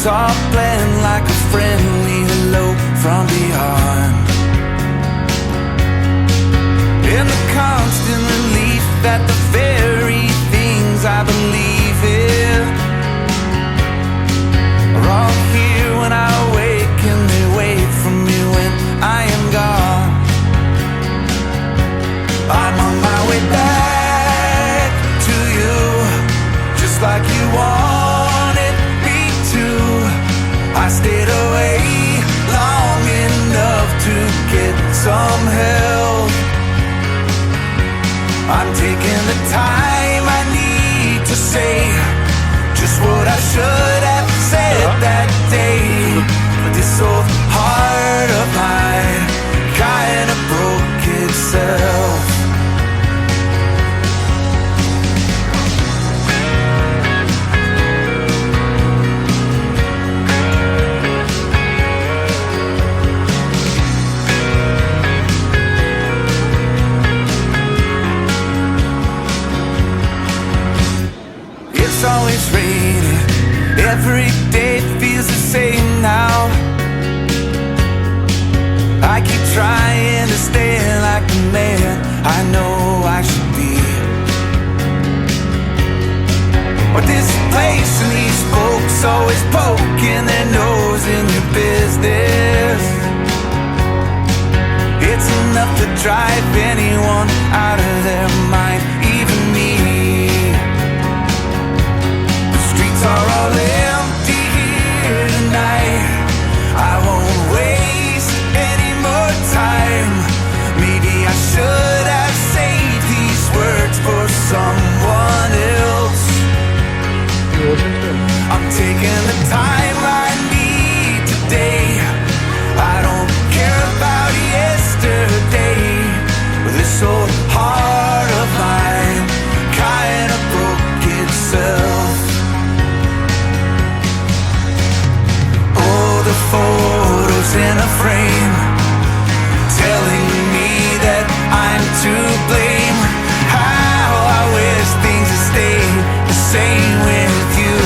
talk blend like a friendly hello from beyond. In the constant relief that the very things I believe in are all here when I wake, and they wait for me when I am gone. I'm on my way back to you, just like you wanted me to. I stayed away long enough to get some help. I'm taking the time I need to say just what I should have said that day. But this old heart of mine kinda broke itself. It's always raining, every day feels the same now. I keep trying to stay like the man I know I should be. But this place and these folks always poking their nose in your business. It's enough to drive anyone out of their mind, even me. Are all empty here tonight. I won't waste any more time. Maybe I should have saved these words for someone else. I'm taking the time I need today. I don't care about yesterday. This old heart of mine kinda broke itself. The photos in a frame telling me that I'm to blame. How I wish things had stayed the same with you.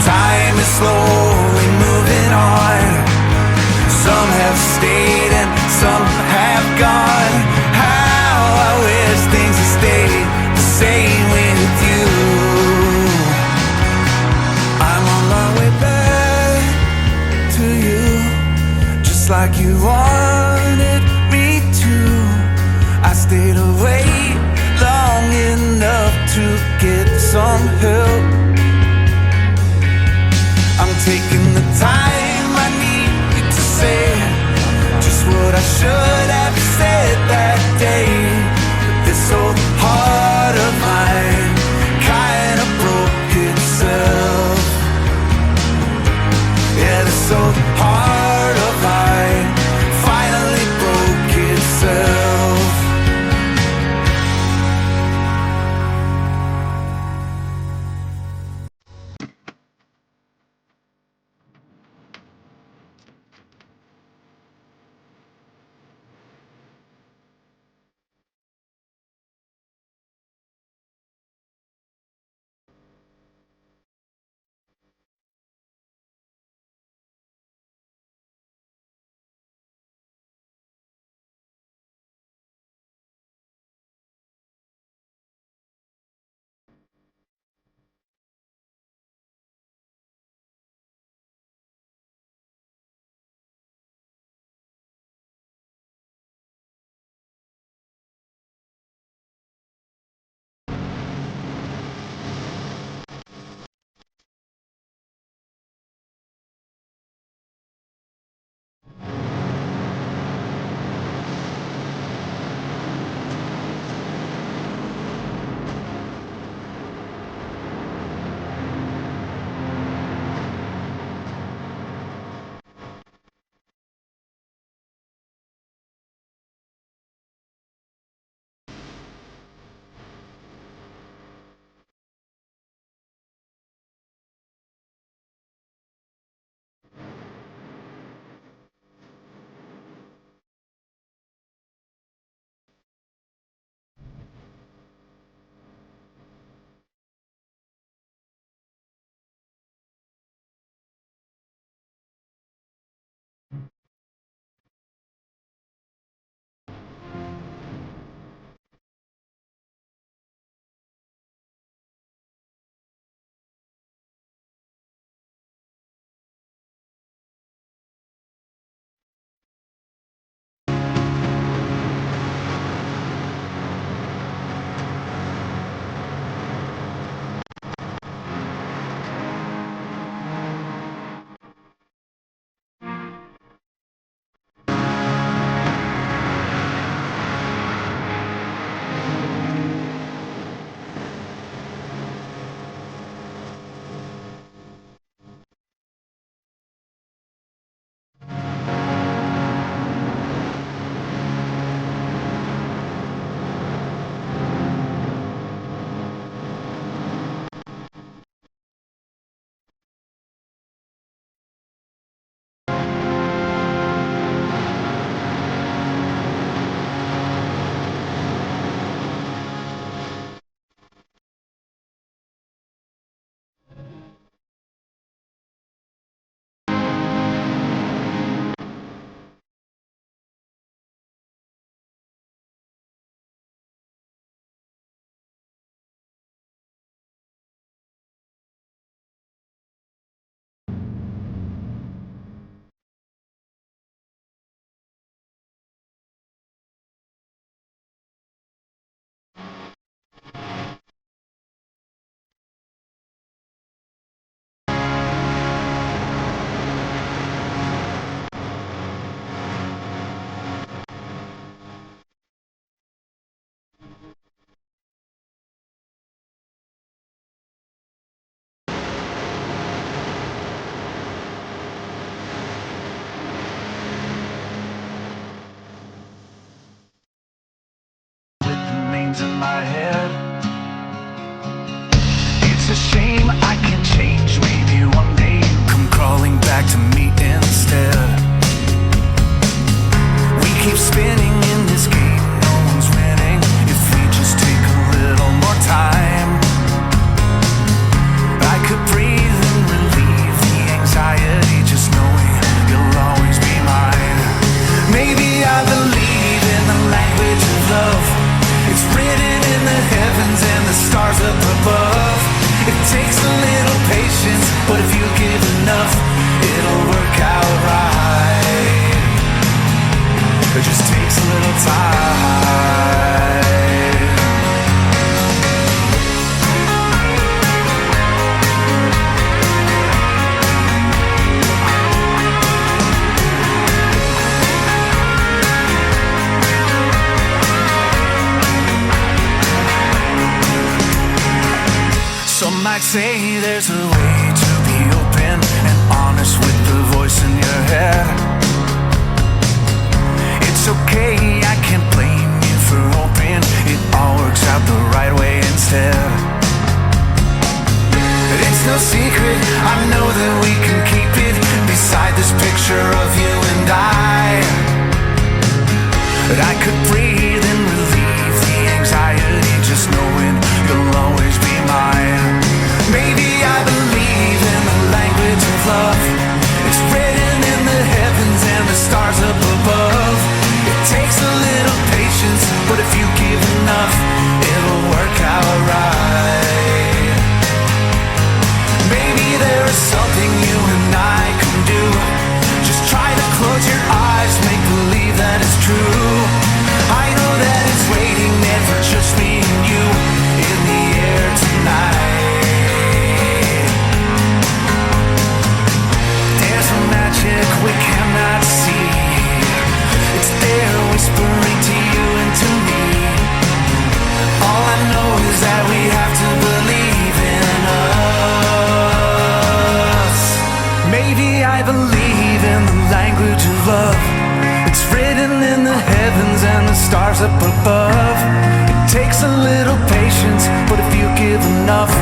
Time is slowly moving on. Some have stayed and some have gone. How I wish things had stayed the same with you. Like you wanted me to. I stayed away long enough to get some help. I'm taking the time I need to say just what I should have said that day. But this old heart of mine kinda broke itself. Yeah, this old heart of mine finally broke itself. my head. It's a shame I can't change. Maybe one day you come crawling back to me instead. We keep spinning in this game, no one's winning. If we just take a little more time, I could breathe and relieve the anxiety, just knowing you'll always be mine. Maybe I believe in the language of love. It's written in the heavens and the stars up above. It takes a little patience, but if you give enough, it'll work out right. It just takes a little time. Some might say there's a way to be open and honest with the voice in your head. It's okay, I can't blame you for hoping it all works out the right way instead. But it's no secret, I know that we can keep it beside this picture of you and I. But I could breathe and relieve the anxiety, just knowing you'll always be mine. Maybe I believe in the language of love. It's written in the heavens and the stars up above. It takes a little patience, but if you give enough, it'll work out right. Maybe there is something you and I can do. Just try to close your eyes, make believe that it's true. I know that it's waiting there for just me and you in the air tonight. There's a magic we cannot see. It's there whispering to you and to me. All I know is that we have to believe in us. Maybe I believe in the language of love. It's written in the heavens and the stars up above. It takes a little patience, but if you give enough,